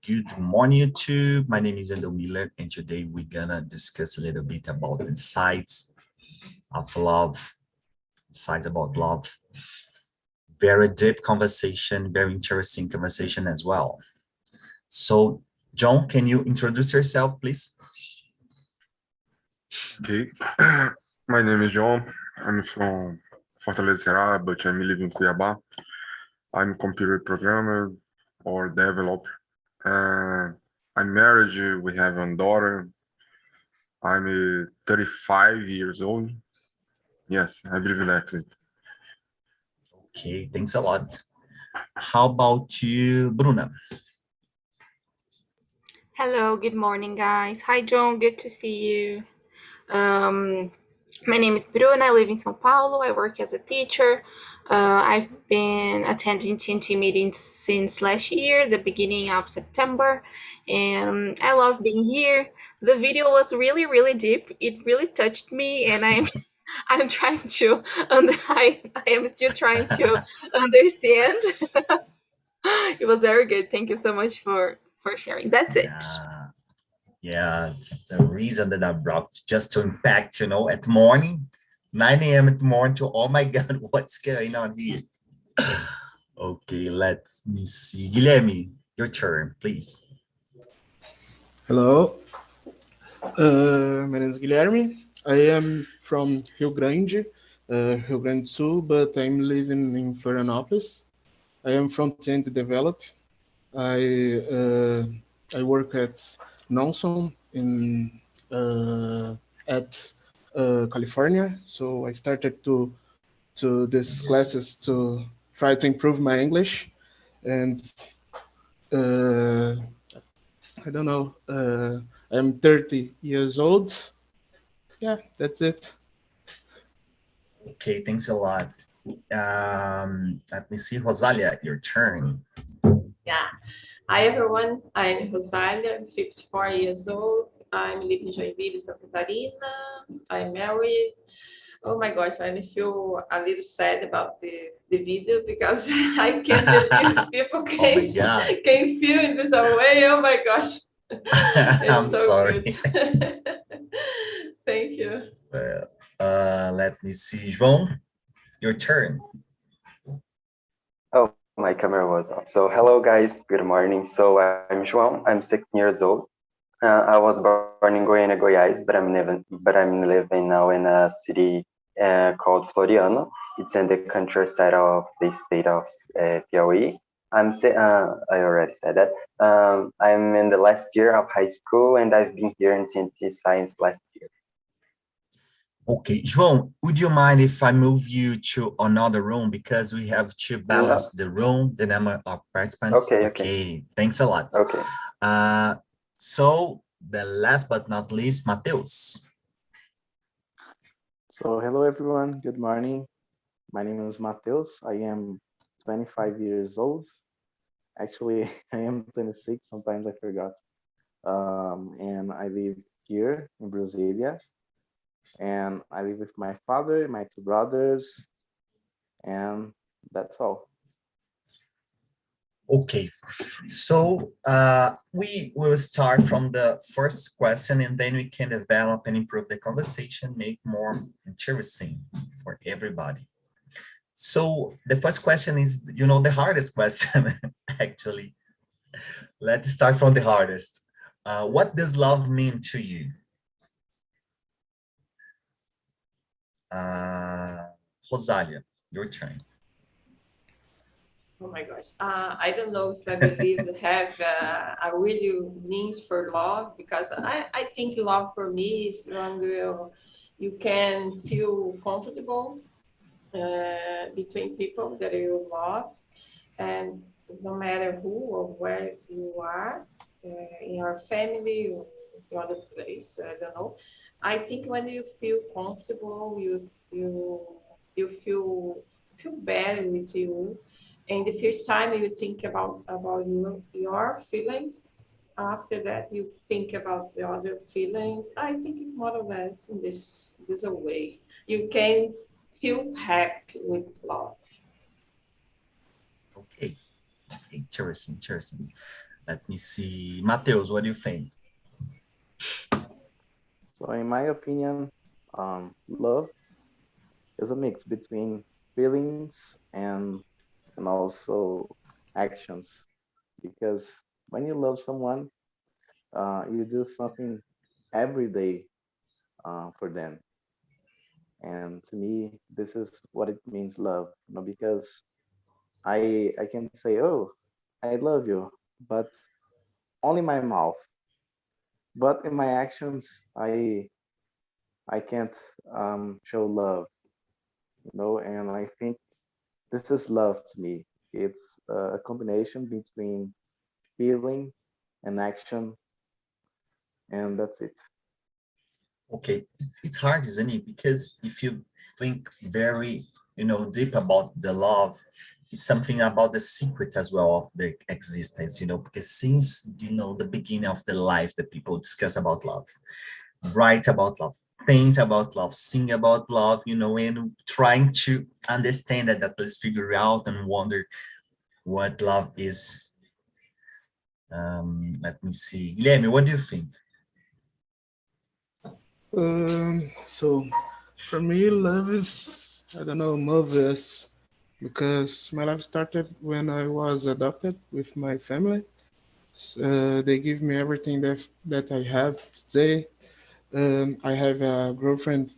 Good morning, YouTube. My name is Endo Miller, and today we're gonna discuss a little bit about insights of love, insights about love. Very deep conversation, very interesting conversation as well. So, John, can you introduce yourself, please? Okay, my name is John. I'm from Fortaleza, Ceará, but I'm living in Cuiabá. I'm a computer programmer or developer. I'm married. We have a daughter. I'm 35 years old. Yes, I believe that's it. Okay, thanks a lot. How about you, Bruna? Hello, good morning, guys. Hi, John. Good to see you. My name is Bruna. I live in São Paulo. I work as a teacher. I've been attending TNT meetings since last year, the beginning of September, and I love being here. The video was really deep. It really touched me, and I'm trying to, I am still trying to understand. It was very good. Thank you so much for sharing. That's it. Yeah, it's the reason that I brought just to impact, at morning, 9 a.m. at the morning to, oh my God, what's going on here? Okay, let me see. Guilherme, your turn, please. Hello, my name is Guilherme. I am from Rio Grande, Rio Grande do Sul, but I'm living in Florianópolis. I am from TNT Develop. I work at Nonson at California. So I started to these classes to try to improve my English, and I don't know. I'm 30 years old. Yeah, that's it. Okay, thanks a lot. Let me see, Rosalia, your turn. Yeah. Hi, everyone. I'm Rosalia. I'm 54 years old. I'm living in Joinville, Santa Catarina. I'm married. Oh my gosh, I feel a little sad about the video because I can't believe people can feel in this way. Oh my gosh. I'm so sorry. Good. Thank you. Let me see, João, your turn. Oh, my camera was off. So hello guys, good morning. So I'm João, I'm 16 years old. I was born in Goiânia, Goiás, but I'm living now in a city called Floriano. It's in the countryside of the state of Piauí. I already said that. I'm in the last year of high school, and I've been here in TNT Science last year. Okay, João, would you mind if I move you to another room because we have to balance the room, the number of participants? Okay. Thanks a lot. Okay. So the last but not least, Mateus. So hello everyone, good morning. My name is Mateus. I am 25 years old. Actually, I am 26, sometimes I forgot. And I live here in Brasilia. And I live with my father, my two brothers, and that's all. Okay, so we will start from the first question, and then we can develop and improve the conversation, make more interesting for everybody. So the first question is, the hardest question, actually. Let's start from the hardest. What does love mean to you? Rosalia, your turn. Oh my gosh. I don't know if I believe have a really means for love, because I think love for me is when you can feel comfortable between people that you love, and no matter who or where you are, in your family or in other place, I don't know. I think when you feel comfortable, you feel better with you. And the first time you think about your feelings, after that you think about the other feelings. I think it's more or less in this way. You can feel happy with love. Okay, interesting. Let me see. Mateus, what do you think? So, in my opinion, love is a mix between feelings and also actions. Because when you love someone, you do something every day for them. And to me, this is what it means love. Because I can say, oh, I love you, but only my mouth. But in my actions, I can't show love, and I think this is love to me. It's a combination between feeling and action, and that's it. Okay, it's hard, isn't it? Because if you think very, deep about the love, it's something about the secret as well of the existence, because since, the beginning of the life, the people discuss about love, write about love, paint about love, sing about love, and trying to understand that, let's figure out and wonder what love is. Let me see. Guilherme, what do you think? So for me, love is, I don't know, marvelous because my life started when I was adopted with my family. They give me everything that I have today. I have a girlfriend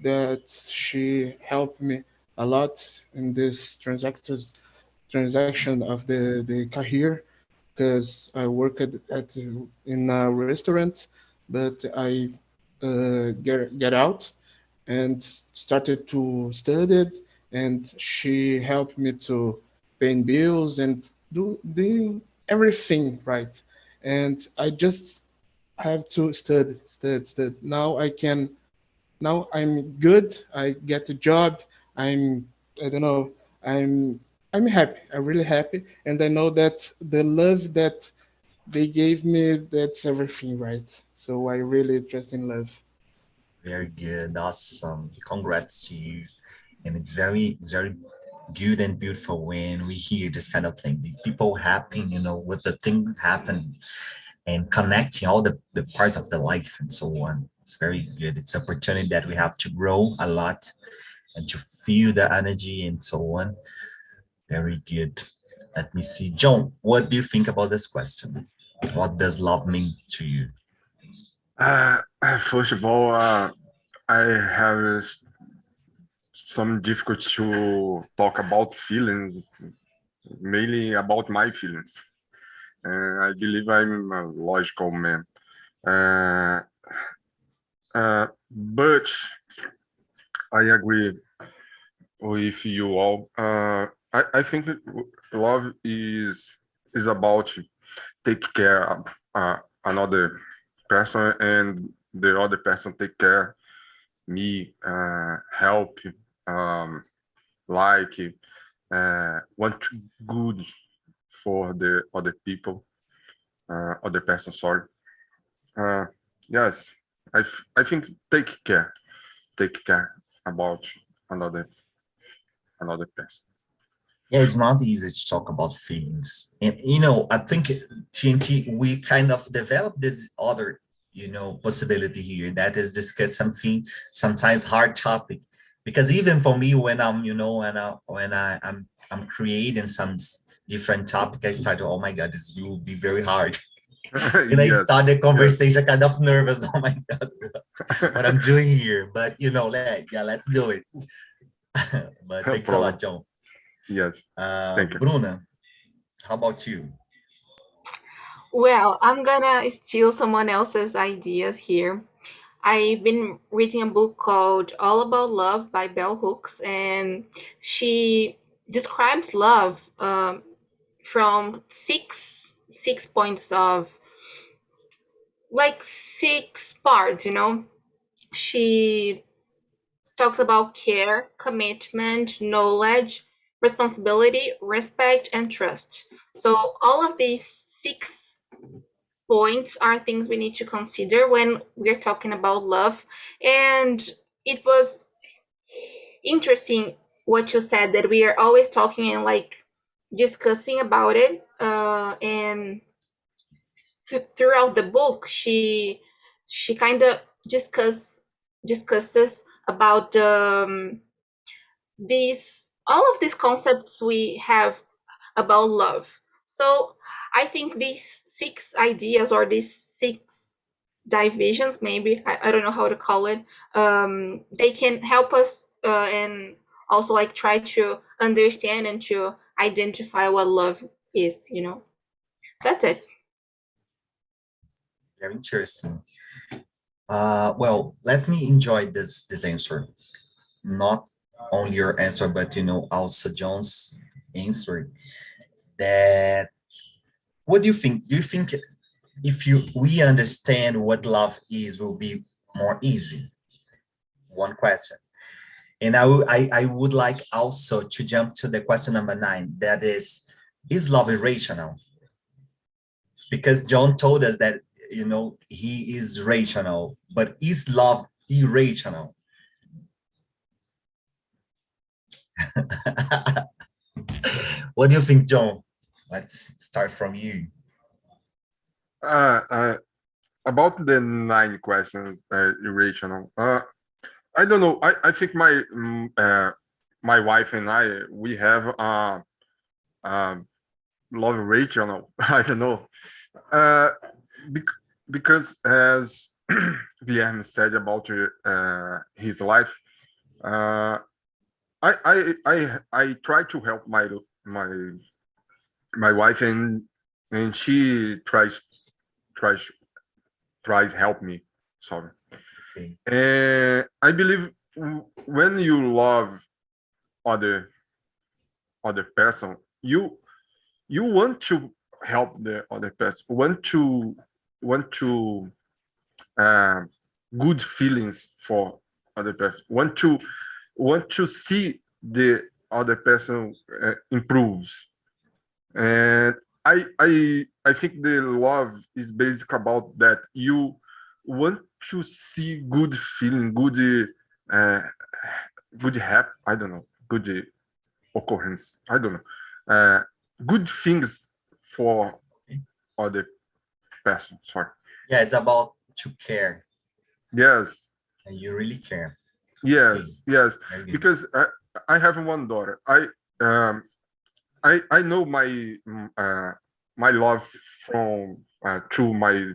that she helped me a lot in this transaction of the career because I worked at in a restaurant, but I get out and started to study it, and she helped me to pay bills and doing everything right. And I just have to study. Now I'm good. I get a job. I'm, I don't know, I'm, I'm happy. I'm really happy. And I know that the love that they gave me, that's everything, right? So I really trust in love. Very good, awesome. Congrats to you. And it's very good and beautiful when we hear this kind of thing. The people happy, with the thing that happen and connecting all the parts of the life and so on. It's very good. It's opportunity that we have to grow a lot and to feel the energy and so on. Very good. Let me see. John, what do you think about this question? What does love mean to you? Uh, First of all, I have some difficulty to talk about feelings, mainly about my feelings. I believe I'm a logical man. Uh, but I agree with you all. I think love is about take care of another person, and the other person take care me, help, um, like, want good for the other people, other person. Sorry. Uh, yes, I think take care about another another person. Yeah, it's not easy to talk about feelings. And, I think TNT, we kind of developed this other, possibility here that is discuss something sometimes hard topic. Because even for me, when I'm, I'm creating some different topic, I start, oh my God, this will be very hard. And I Yes, start the yes. conversation kind of nervous. Oh my God, what I'm doing here. But, let's do it. But No thanks a problem. lot, John. Yes, thank you. Bruna, how about you? Well, I'm gonna steal someone else's ideas here. I've been reading a book called All About Love by Bell Hooks, and she describes love from six points of like six parts. She talks about care, commitment, knowledge, responsibility, respect, and trust. So all of these six points are things we need to consider when we're talking about love. And it was interesting what you said that we are always talking and like discussing about it. And throughout the book, she kind of discusses about these all of these concepts we have about love. So I think these 6 ideas, or these 6 divisions, maybe I don't know how to call it, they can help us and also like try to understand and to identify what love is. That's it. Very interesting. Well, let me enjoy this answer. Not only your answer, but also John's answer. That what do you think? Do you think if we understand what love is, will be more easy? One question. And I would like also to jump to the question number 9. That is love irrational? Because John told us that he is rational, but is love irrational? What do you think, John? Let's start from you. About the 9 questions, irrational. I don't know. I think my wife and I, we have love rational. I don't know. Because as Guilherme said about his life, I try to help my wife, and she tries help me. Sorry. Okay. And I believe when you love other person, you want to help the other person, want to good feelings for other person, want to see the other person improves. And I think the love is basically about that. You want to see good feeling, good I don't know, good occurrence, I don't know, good things for other person. Sorry. Yeah, it's about to care. Yes. And you really care. Yes. Okay. Yes. Because I have one daughter. I know my love from to my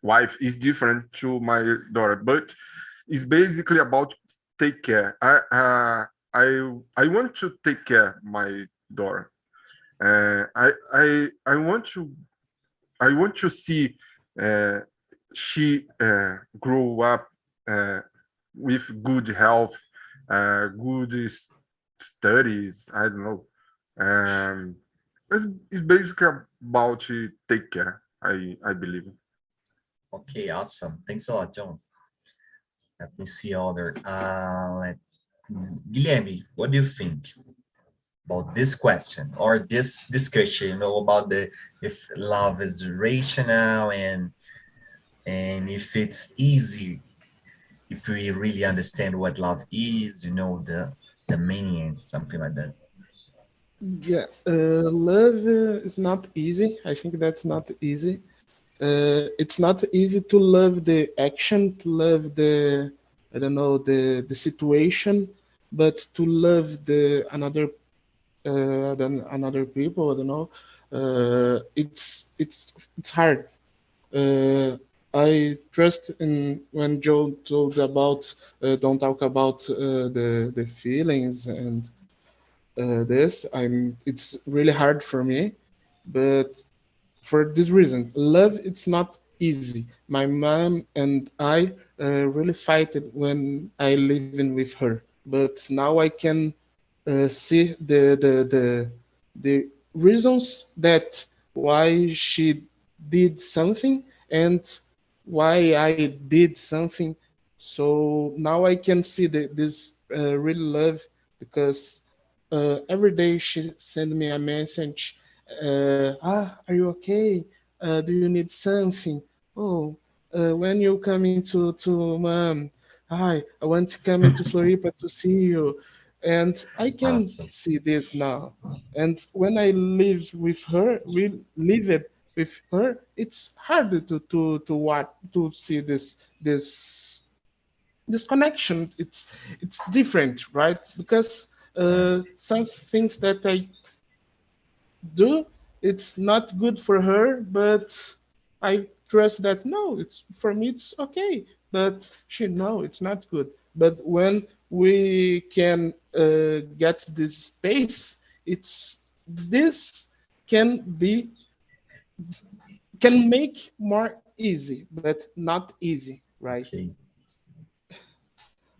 wife is different to my daughter, but it's basically about take care. I want to take care my daughter. I want to see she grow up with good health, good studies. I don't know. It's basically about to take care. I believe. Okay, awesome. Thanks a lot, John. Let me see other. Guilherme, what do you think about this question or this discussion? About if love is rational and if it's easy, if we really understand what love is, the meaning and something like that. Yeah, love is not easy. I think that's not easy. It's not easy to love the action, to love the, I don't know, the situation, but to love the another people, I don't know. It's hard. Uh, I trust in when Joe told about don't talk about the feelings and this. It's really hard for me, but for this reason, love it's not easy. My mom and I really fight it when I living with her, but now I can see the reasons that why she did something and why I did something. So now I can see this real love because every day she send me a message. Are you okay? Do you need something? Oh, when you coming to mom? Hi, I want to come into Floripa to see you, and I can Awesome. see this now. And when I lived with her, we lived with her, it's harder to what to see this connection. It's different, right? Because Right. some things that I do, it's not good for her, but I trust that no, it's for me, it's okay. But she no, it's not good. But when we can get this space, it's this can be can make more easy, but not easy, right? Okay.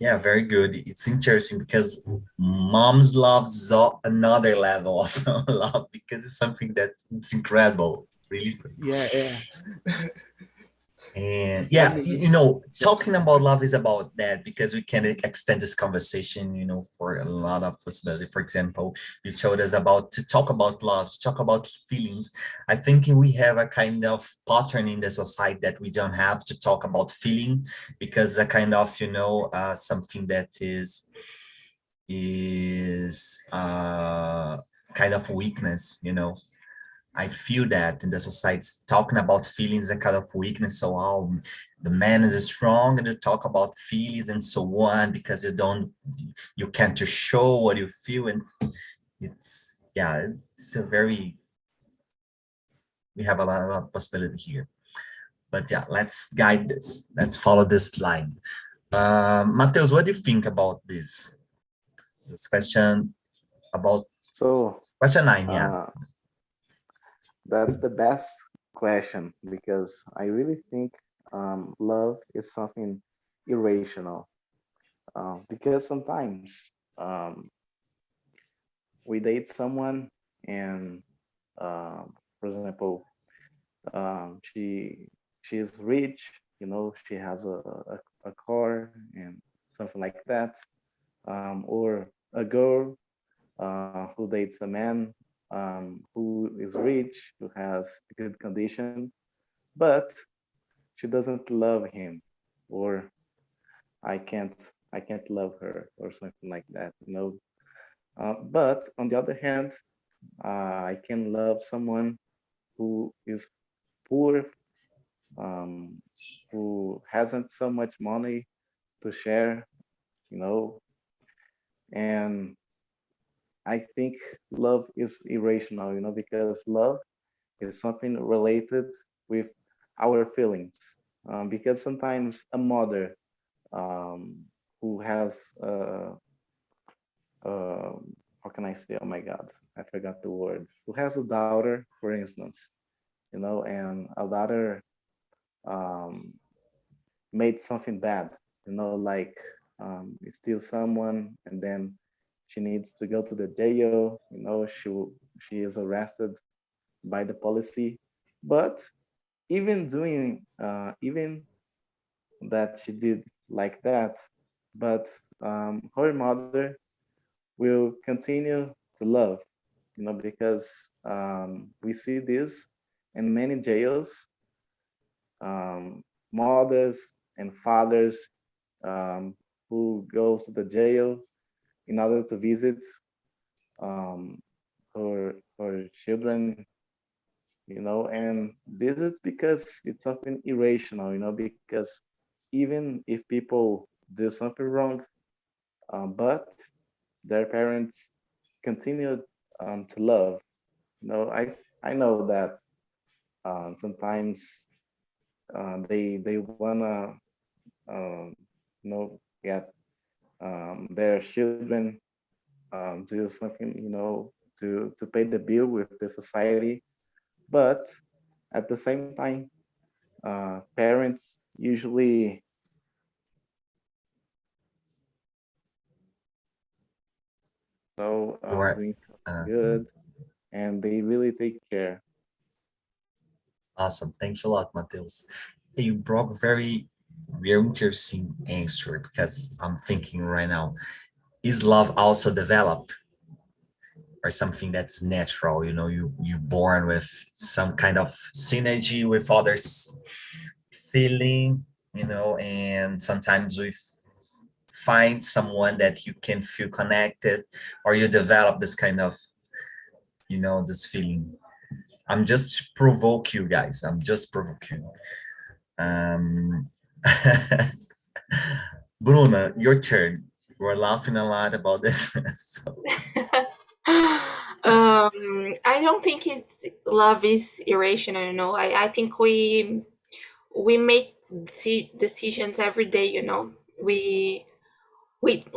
Yeah, very good. It's interesting because mom's love is another level of love because it's something that's incredible, really great. Yeah, yeah. And Let yeah, me check. talking about love is about that because we can extend this conversation, for a lot of possibility. For example, you told us about to talk about love, to talk about feelings. I think we have a kind of pattern in the society that we don't have to talk about feeling because a kind of, something that is kind of weakness. I feel that in the society, talking about feelings a kind of weakness. So, the man is strong and you talk about feelings and so on because you can't just show what you feel. And yeah, it's a we have a lot of possibility here. But yeah, let's guide this. Let's follow this line. Mateus, what do you think about this question about So question 9? Yeah. uh, that's the best question because I really think love is something irrational. Because sometimes we date someone and, for example, she is rich, she has a car and something like that, or a girl who dates a man who is rich, who has good condition, but she doesn't love him, or I can't love her, or something like that. But on the other hand, I can love someone who is poor, um, who hasn't so much money to share, you know, and I think love is irrational, because love is something related with our feelings. Because sometimes a mother who has, how can I say, oh my God, I forgot the word, who has a daughter, for instance, and a daughter um, made something bad, like steal someone, and then she needs to go to the jail. She is arrested by the policy, but even that she did like that, but her mother will continue to love, because we see this in many jails, um, mothers and fathers who goes to the jail in order to visit um, her children, and this is because it's something irrational, because even if people do something wrong, but their parents continue to love, I know that sometimes they wanna get their children do something, to pay the bill with the society. But at the same time, parents usually You are doing something uh, good, and they really take care. awesome. Thanks a lot, Mateus. Hey, you brought a very interesting answer because I'm thinking right now, is love also developed or something that's natural? You born with some kind of synergy with others feeling, and sometimes we find someone that you can feel connected or you develop this kind of, this feeling. I'm just provoke you guys. I'm just provoking. Um, Bruna, your turn. We're laughing a lot about this. So, I don't think it's love is irrational. You know, I think we make decisions every day. You know, we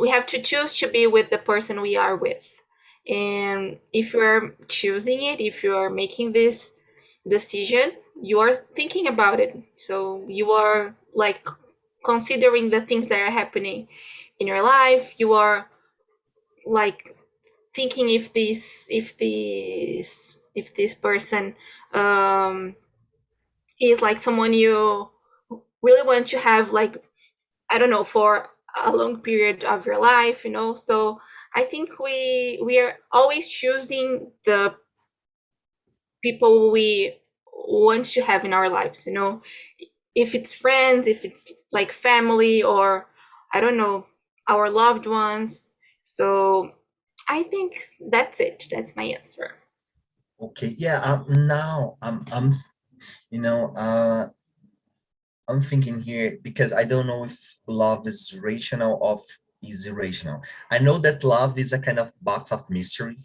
have to choose to be with the person we are with, and if you're choosing it, if you are making this decision, you are thinking about it. So you are like considering the things that are happening in your life. You are like thinking if this person um is like someone you really want to have, like, I don't know, for a long period of your life, you know. So I think we are always choosing the people we want to have in our lives, you know. If it's friends, if it's like family, or I don't know, our loved ones. So I think that's it. That's my answer. okay, yeah. Now you know, I'm thinking here because I don't know if love is rational or is irrational. I know that love is a kind of box of mystery,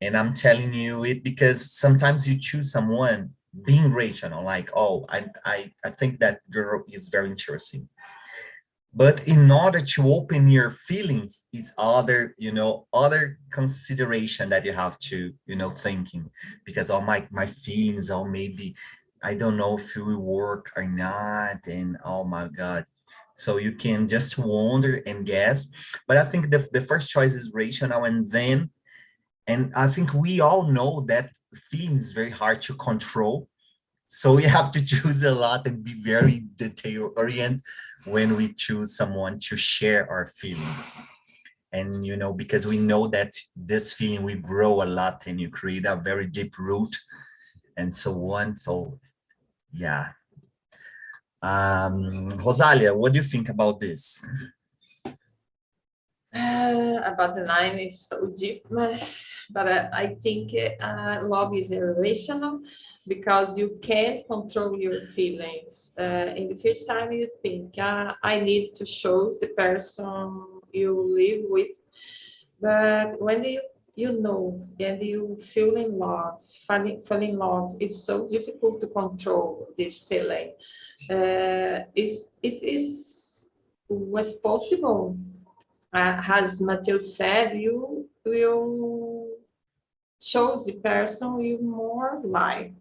and I'm telling you it because sometimes you choose someone being rational, like, oh, I think that girl is very interesting. But in order to open your feelings, it's other, you know, other consideration that you have to, you know, thinking, because all my feelings, or maybe I don't know if it will work or not, and oh my God. So you can just wonder and guess. But I think the first choice is rational, and I think we all know that feelings is very hard to control. So we have to choose a lot and be very detail oriented when we choose someone to share our feelings. And, you know, because we know that this feeling will grow a lot and you create a very deep root and so on. So, yeah. Rosalia, what do you think about this? About the line is so deep, but I think love is irrational because you can't control your feelings. In the first time you think, I need to show the person you live with, but when you know and you feel in love, fall in love, it's so difficult to control this feeling. Is if it was possible, as Matheus said, you will choose the person you more like.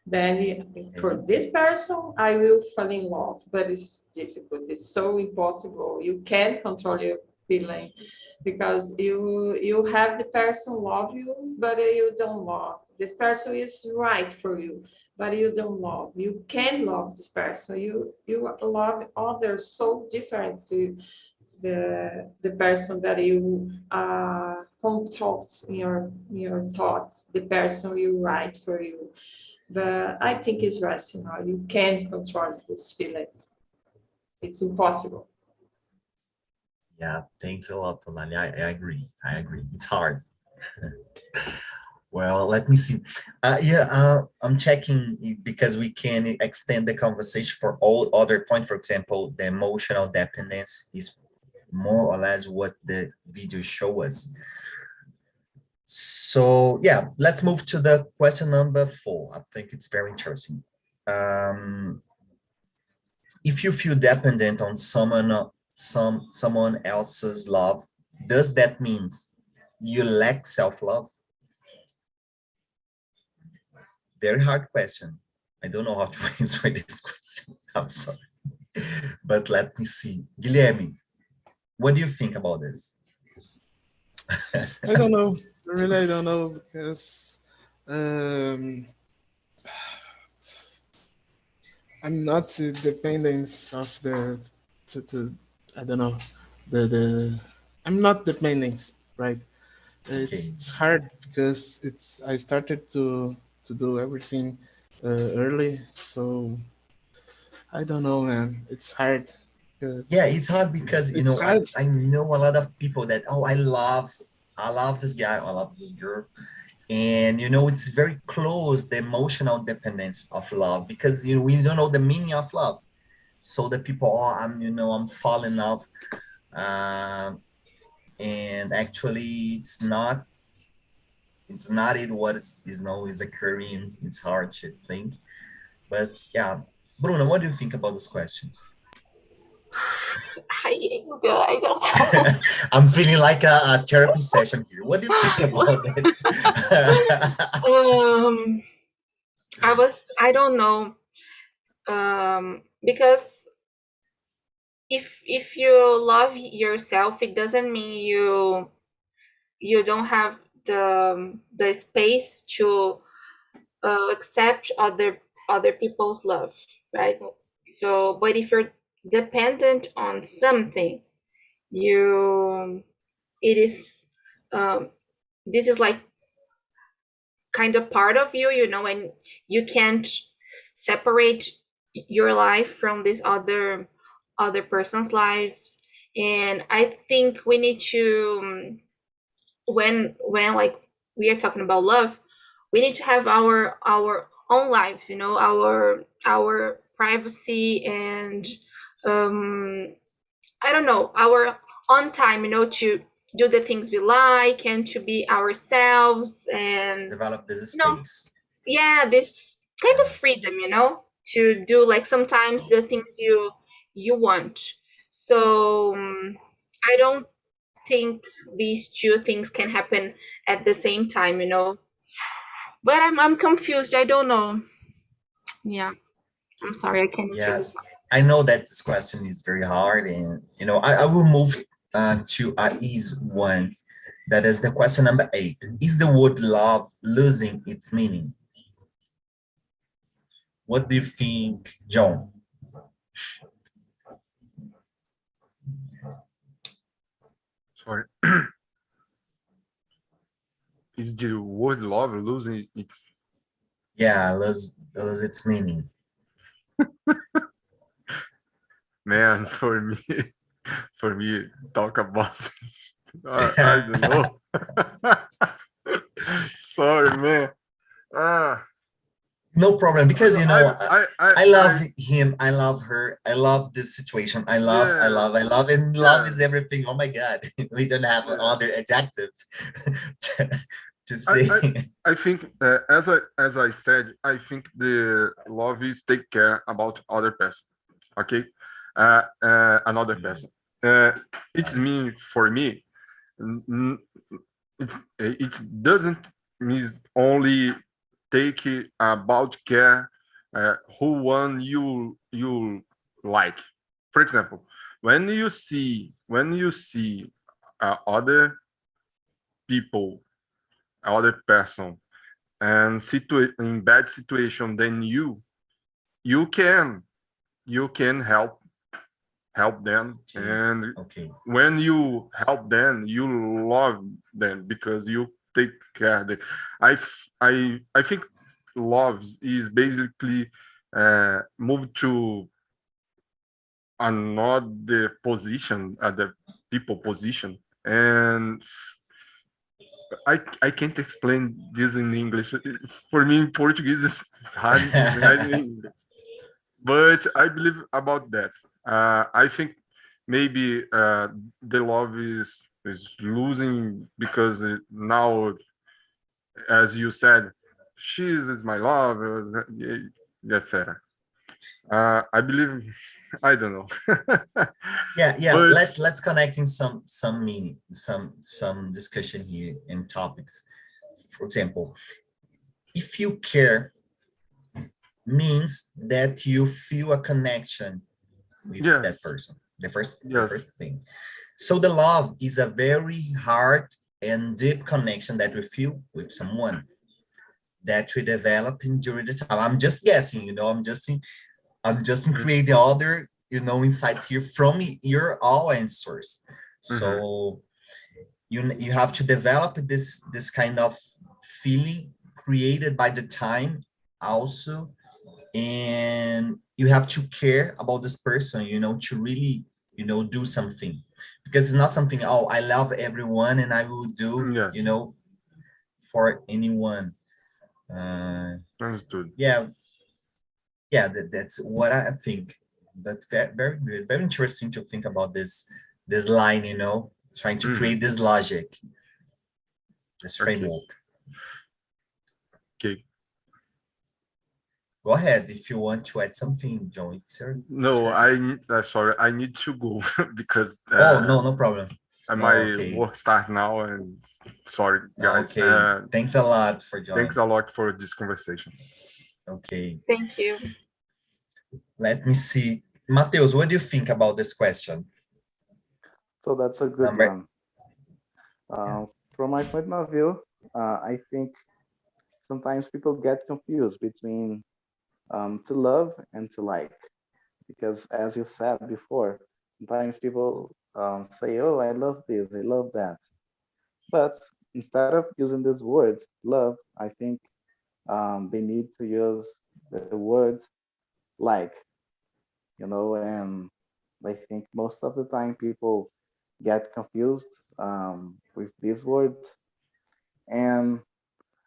Then for this person, I will fall in love, but it's difficult. It's so impossible. You can't control your feeling because you have the person love you, but you don't love. This person is right for you, but you don't love. You can't love this person. You love others so different to the person that you control in your thoughts, the person you write for you. But I think it's rational. You can't control this feeling. It's impossible. Yeah, thanks a lot, Rosalia. I agree. I agree. It's hard. Well, let me see. I'm checking because we can extend the conversation for all other points. For example, the emotional dependence is more or less what the video show us. So yeah, let's move to the question number 4. I think it's very interesting. If you feel dependent on someone else's love, does that mean you lack self-love? Very hard question. I don't know how to answer this question. I'm sorry. But let me see. Guilherme, what do you think about this? I don't know. Really, I don't know because I'm not dependent of the to I don't know the I'm not dependent, right? Okay. It's hard because it's I started to do everything early, so I don't know, man. It's hard. Yeah, it's hard because, you It's know, I hard. know a lot of people that, oh, I love this guy, I love this girl. And it's very close, the emotional dependence of love, because we don't know the meaning of love. So the people, oh, I'm falling in love, and actually it's not it what is occurring. It's hard to think, but yeah. Bruno, what do you think about this question? I don't know. I'm feeling like a therapy session here. What do you think about this? um, I don't know. Because if you love yourself, it doesn't mean you don't have the space to accept other people's love, right? So, but if you're dependent on something, you it is this is like kind of part of you, and you can't separate your life from this other person's lives. And I think we need to when like we are talking about love, we need to have our own lives, our privacy, and um I don't know, our own time, to do the things we like and to be ourselves, and Develop this you know space. yeah, this kind of freedom, to do like sometimes the things you want. So I don't think these two things can happen at the same time. But I'm confused. I don't know. Yeah, I'm sorry, I can't answer Yeah, this one. I know that this question is very hard, and I will move to a easy one. That is the question number 8. Is the word love losing its meaning? What do you think, John? Sorry. Is the word love losing its? Yeah, lose its meaning. Man, for me, talk about. I don't know. Sorry, man. Ah, No problem, because I love I him, I love her, I love this situation. I yes, love, and love yes, is everything. Oh my God, we don't have yeah. other adjective to, to I, say. I, I think as I said, I think the love is take care about other person. Okay, another person. Uh, it's mean for me. n- n- it doesn't mean only take about care who one you like. For example, when you see other people, other person, and in bad situation, then you can help them, Okay, and okay, when you help them, you love them because you take care of them. I think love is basically moved to another position, the people position, and I can't explain this in English. For me, in Portuguese, it's hard to explain in English. But I believe about that. I think maybe the love is losing because now, as you said, she is my love, etc. I believe, I don't know, yeah. but Let's connecting some meaning, some discussion here and topics. For example, if you care means that you feel a connection with that yes, person. The first yes, thing. So the love is a very hard and deep connection that we feel with someone, that we develop in during the time. I'm just guessing, I'm just mhm, creating other, insights here from your all answers. mhm, So you have to develop this kind of feeling created by the time also, and you have to care about this person, to really, do something, because it's not something, oh, I love everyone and I will do, yes, for anyone. Understood. Yeah, that's what I think. But very good, very interesting to think about this line, trying to create this logic, this framework. Okay. Go ahead if you want to add something, John. Sir. No, sorry, I need to go because No problem. my work start now, and sorry guys. Okay, thanks a lot for joining. Thanks a lot for this conversation. Okay. Thank you. Let me see. Mateus, what do you think about this question? So that's a good one. From my point of view, I think sometimes people get confused between to love and to like, because as you said before, sometimes people say, oh, I love this, I love that. But instead of using this word, love, I think they need to use the word like, and I think most of the time people get confused with this word. And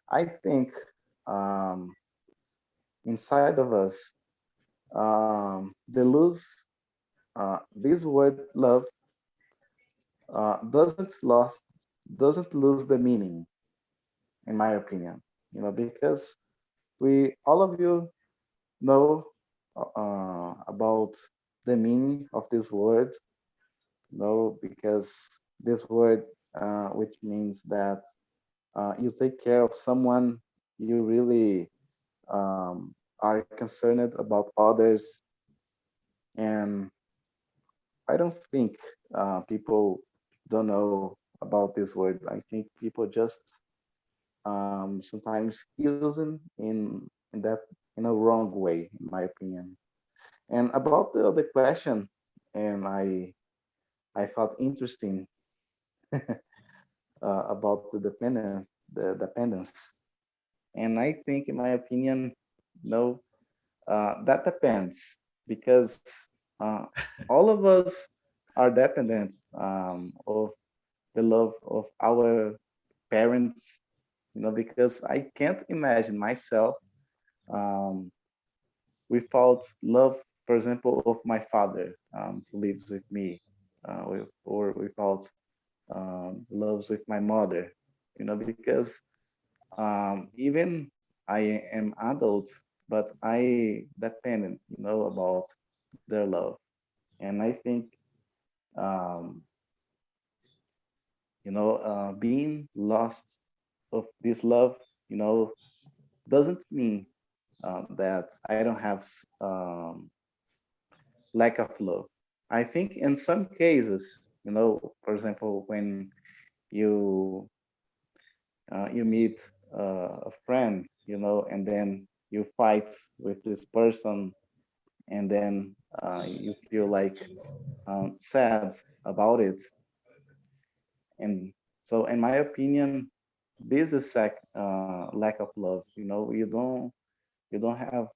I think inside of us, they lose this word love doesn't lose the meaning, in my opinion. Because we all of you know about the meaning of this word. Because this word, which means that you take care of someone, you really are concerned about others. And I don't think people don't know about this word. I think people just sometimes using in a wrong way, in my opinion. And about the other question, and I thought interesting about the dependence. And I think, in my opinion, no, that depends, because all of us are dependent of the love of our parents, because I can't imagine myself without love, for example, of my father who lives with me, or without loves with my mother, because even I am adult, but I dependent, about their love. And I think, being lost of this love, doesn't mean that I don't have lack of love. I think in some cases, for example, when you you meet a friend, and then you fight with this person, and then you feel like sad about it. And so, in my opinion, this is lack of love. You don't have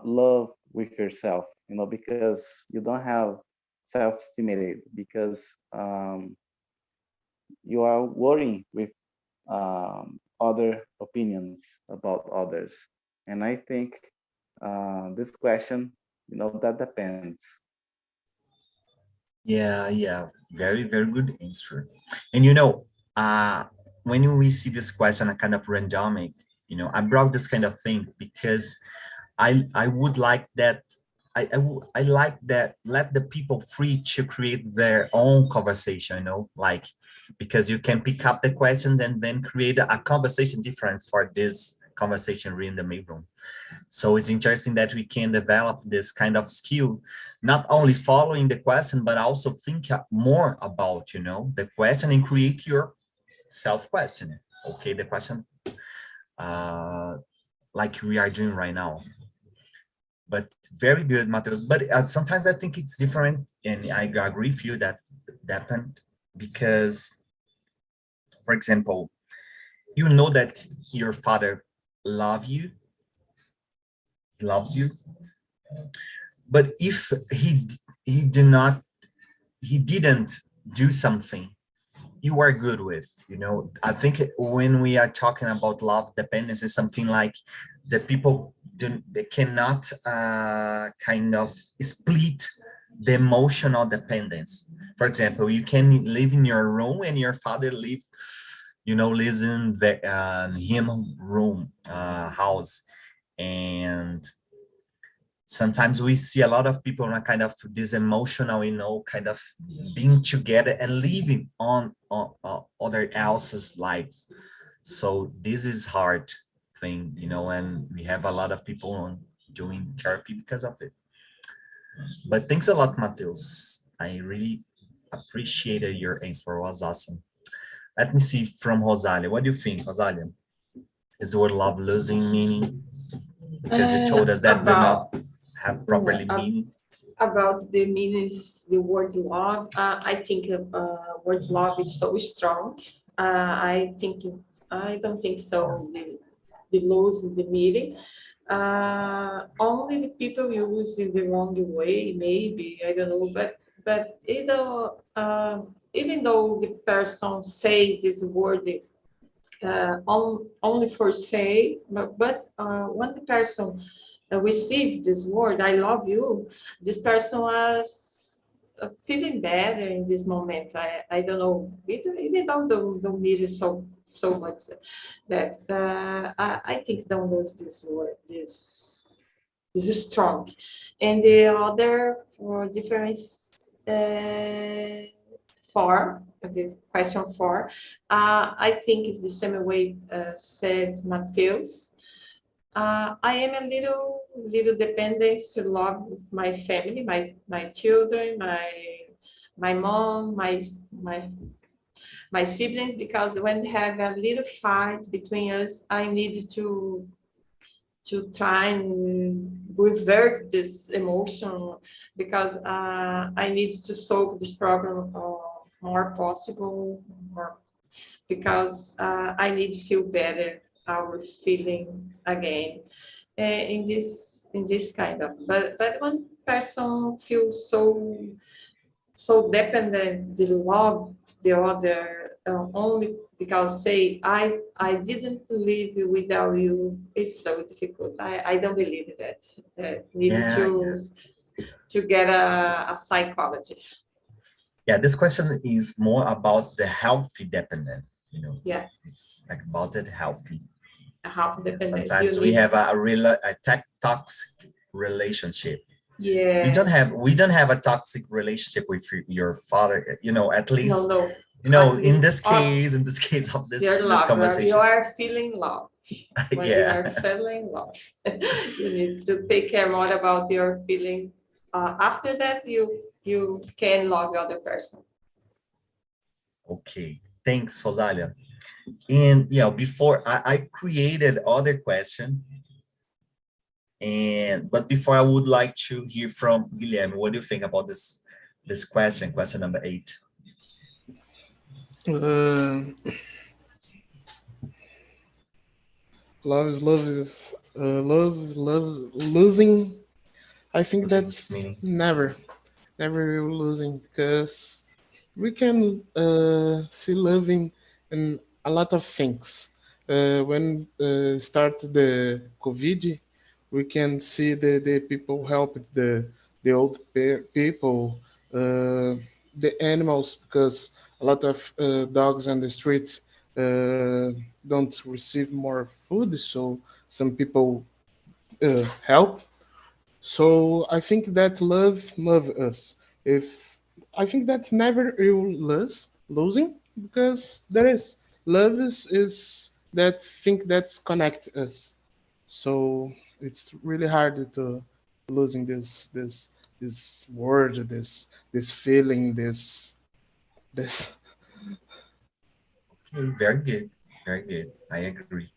love with yourself. Because you don't have self-estimated, because you are worrying with other opinions about others. And I think this question, that depends. Yeah, very, very good answer. And when we see this question a kind of randomic, I brought this kind of thing because I would like that. I like that, let the people free to create their own conversation, like, because you can pick up the questions and then create a conversation different for this conversation in the main room. So it's interesting that we can develop this kind of skill, not only following the question, but also think more about, the question and create your self-question. Okay, the question like we are doing right now. But very good, Mateus. But sometimes I think it's different, and I agree with you that depend, because, for example, that your father loves you, but if he didn't do something you are good with. I think when we are talking about love dependence, is something like the people they cannot kind of split the emotional dependence. For example, you can live in your room and your father lives in the him room house. And sometimes we see a lot of people in a kind of this emotional, kind of being together and living on other else's lives. So this is hard thing, and we have a lot of people doing therapy because of it. But thanks a lot, Mateus. I really appreciated your answer. It was awesome. Let me see from Rosalia. What do you think, Rosalia? Is the word love losing meaning? Because you told us that do not have properly meaning. About the meanings, the word love, I think word love is so strong. I don't think so. The lose the meaning. Only the people use in the wrong way, maybe, I don't know. But even though the person say this word only for say, but when the person receive this word, I love you, this person was feeling better in this moment. I don't know, even though don't need it so much that I think don't lose this word, this is strong. And the other for difference four, the question four, I think it's the same way said Mateus. I am a little dependent to love my family, my children, my mom, my siblings, because when they have a little fight between us, I need to try and revert this emotion, because I need to solve this problem more possible, or because I need to feel better our feeling again in this kind of. But one person feels so dependent, they love the other only because say I didn't live without you. It's so difficult. I don't believe that need to get a psychology. Yeah, this question is more about the healthy dependent. Yeah, it's like about it healthy. Half dependent. Sometimes we have a toxic relationship. Yeah. We don't have a toxic relationship with your father, at least. No. In this case of this conversation, you are feeling love. When you yeah. are feeling love, you need to take care more about your feeling. After that, you can love the other person. Okay, thanks, Rosalia. And before I created other question, but before, I would like to hear from Guilherme. What do you think about this question number 8? Love is losing. I think that's never losing, because we can see loving in a lot of things. When start the COVID, we can see the people help the old people, the animals, because a lot of dogs on the street don't receive more food, so some people help. So I think that love us. If I think that never will losing, because there is love is that thing that's connect us. So it's really hard to losing this word, this feeling, this. Okay, very good. I agree.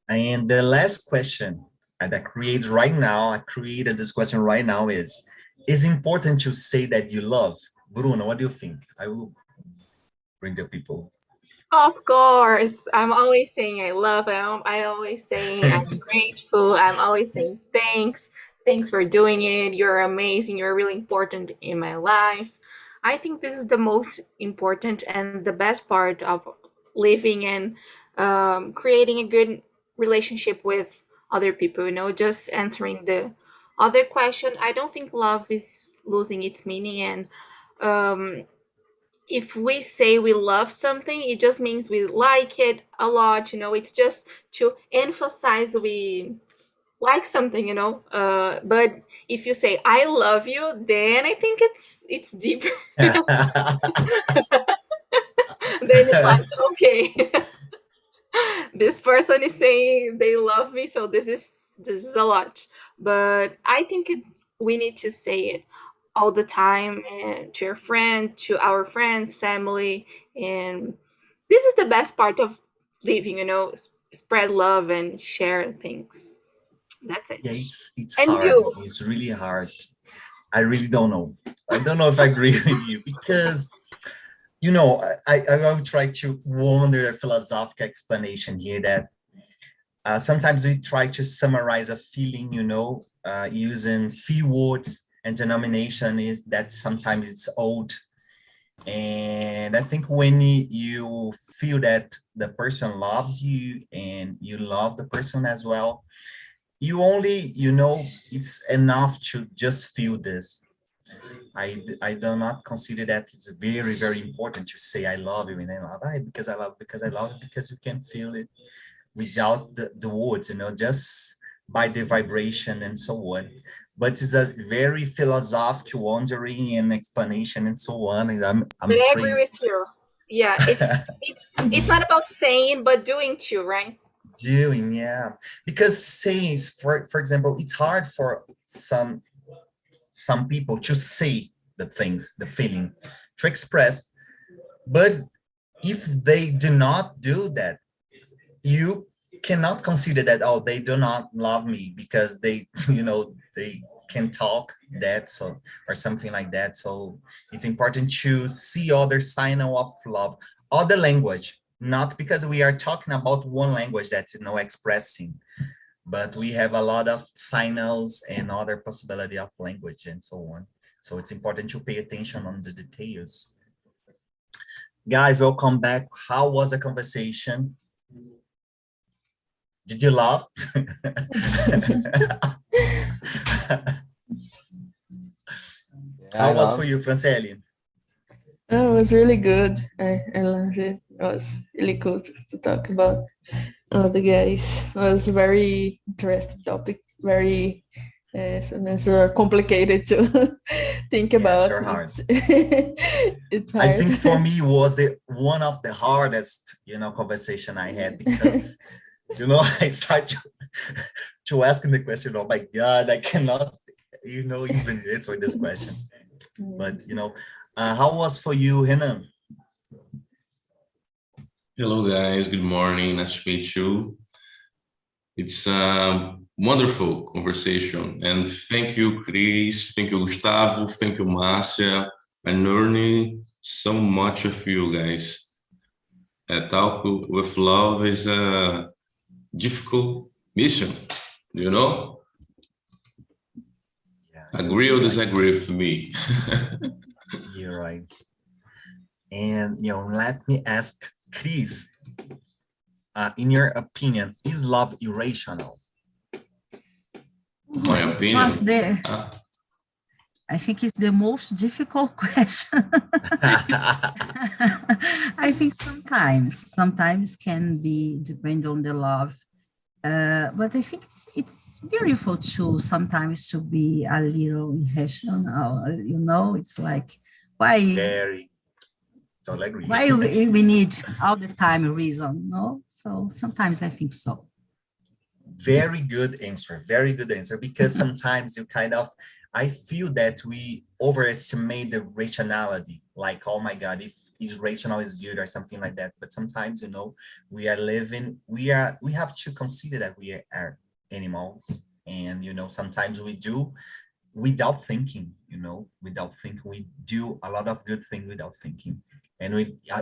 And the last question that I created this question right now is important to say that you love? Bruno, what do you think? I will bring the people. Of course, I'm always saying I love him. I always saying I'm grateful. I'm always saying thanks. Thanks for doing it. You're amazing. You're really important in my life. I think this is the most important and the best part of living and creating a good relationship with other people. Just answering the other question. I don't think love is losing its meaning, and if we say we love something, it just means we like it a lot. It's just to emphasize we like something. But if you say I love you, then I think it's deeper. Then it's like, okay, this person is saying they love me, so this is a lot. But I think we need to say it all the time, and to your friend, to our friends, family, and this is the best part of living. Spread love and share things. That's it. Yeah, it's And hard. you? It's really hard. I really don't know. I don't know if I agree with you because I will try to wonder a philosophical explanation here that sometimes we try to summarize a feeling, using few words, and denomination is that sometimes it's old. And I think when you feel that the person loves you and you love the person as well, you only, it's enough to just feel this. I do not consider that it's very, very important to say I love you and I love I because I love it, because you can feel it without the words, just by the vibration and so on. But it's a very philosophical wondering and explanation and so on. And But I'm I agree crazy. with you. Yeah, it's not about saying, but doing too, right? Doing, yeah. Because saying, for example, it's hard for some people to say the things, the feeling, to express. But if they do not do that, you cannot consider that, oh, they do not love me because they they can talk that, so, or something like that. So it's important to see other sign of love, other language, not because we are talking about one language that's expressing, but we have a lot of signals and other possibility of language and so on. So it's important to pay attention on the details. Guys, welcome back. How was the conversation? Did you laugh? How was for you, Franceli? Oh, it was really good. I loved it. It was really cool to talk about the guys. It was a very interesting topic, very sometimes complicated to think about. It's hard. It's hard. I think for me was one of the hardest, conversation I had, because I start to asking the question, oh my God, I cannot, even answer this question. But, how was for you, Renan? Hello, guys. Good morning. Nice to meet you. It's a wonderful conversation. And thank you, Chris. Thank you, Gustavo. Thank you, Marcia. I'm learning so much of you guys. Talk with love is a difficult mission, Yeah. Agree or disagree with me? You're right. And, let me ask Chris, in your opinion, is love irrational? My opinion? I think it's the most difficult question. I think sometimes can be depend on the love. But I think it's beautiful too, sometimes to be a little irrational, it's like, why? Very. Totally agree. Why we need all the time a reason, no? So sometimes I think so. Very good answer. Very good answer. Because sometimes I feel that we overestimate the rationality. Like, oh my God, if rational is good or something like that. But sometimes, we are living, we have to consider that we are animals. And, sometimes we do without thinking, we do a lot of good things without thinking. And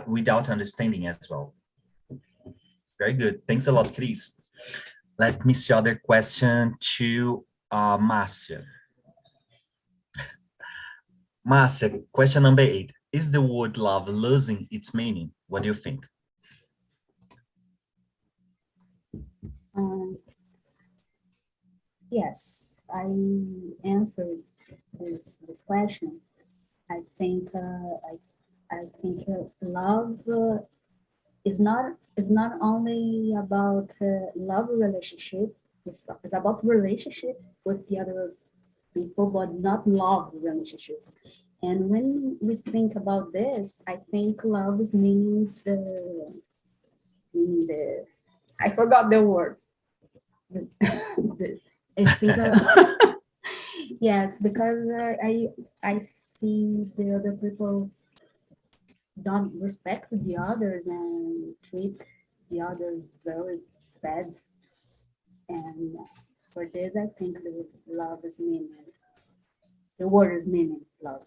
without understanding as well. Very good. Thanks a lot, Chris. Let me see other question to Marcia. Marcia, question number 8. is the word love losing its meaning? What do you think? Yes, I answered this question. I think love is not only about love relationship. It's about relationship with the other people, but not love relationship. And when we think about this, I think love is meaning the I forgot the word. I think yes, because I see the other people don't respect the others and treat the others very bad. And for this, I think the love is meaning. The word is meaning love.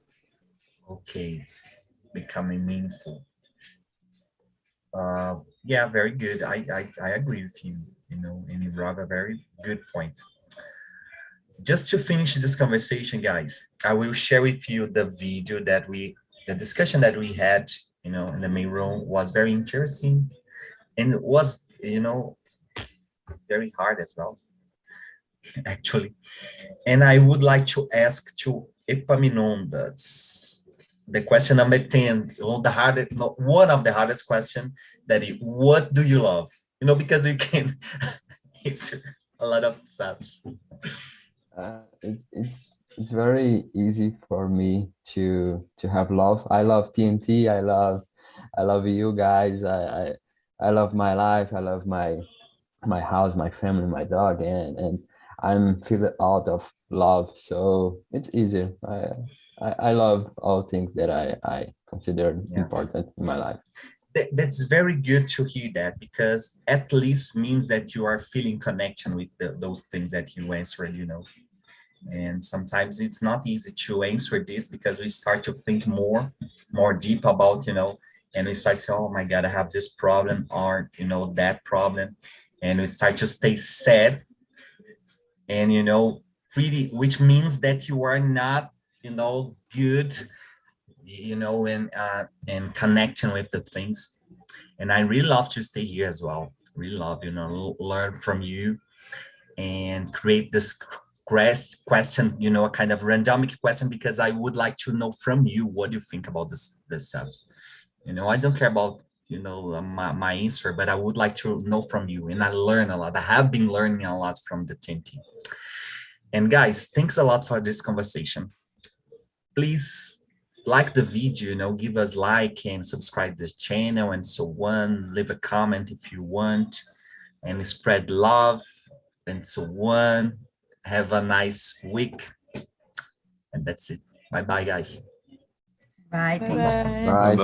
Okay, it's becoming meaningful. Yeah, very good. I agree with you, and you brought a very good point. Just to finish this conversation, guys, I will share with you the video the discussion that we had, in the main room was very interesting and it was, very hard as well, actually. And I would like to ask to Epaminondas the question number 10, one of the hardest question that is, what do you love? Because you can answer a lot of stuff. It's very easy for me to have love. I love TNT. I love you guys. I love my life. I love my house, my family, my dog, and I'm feeling out of love. So it's easier. I love all things that I consider important in my life. That's very good to hear that, because at least means that you are feeling connection with those things that you answered, and sometimes it's not easy to answer this because we start to think more deep about, and we start saying, oh my God, I have this problem, or, that problem. And we start to stay sad and, really, which means that you are not, good, and connecting with the things. And I really love to stay here as well. Really love, learn from you and create this question, a kind of randomic question, because I would like to know from you what you think about this subs. I don't care about my answer, but I would like to know from you. And I learn a lot. I have been learning a lot from the team. And guys, thanks a lot for this conversation. Please like the video, give us like and subscribe the channel and so on. Leave a comment if you want, and spread love and so on. Have a nice week. And that's it. Bye-bye, guys. Bye. Bye. Bye.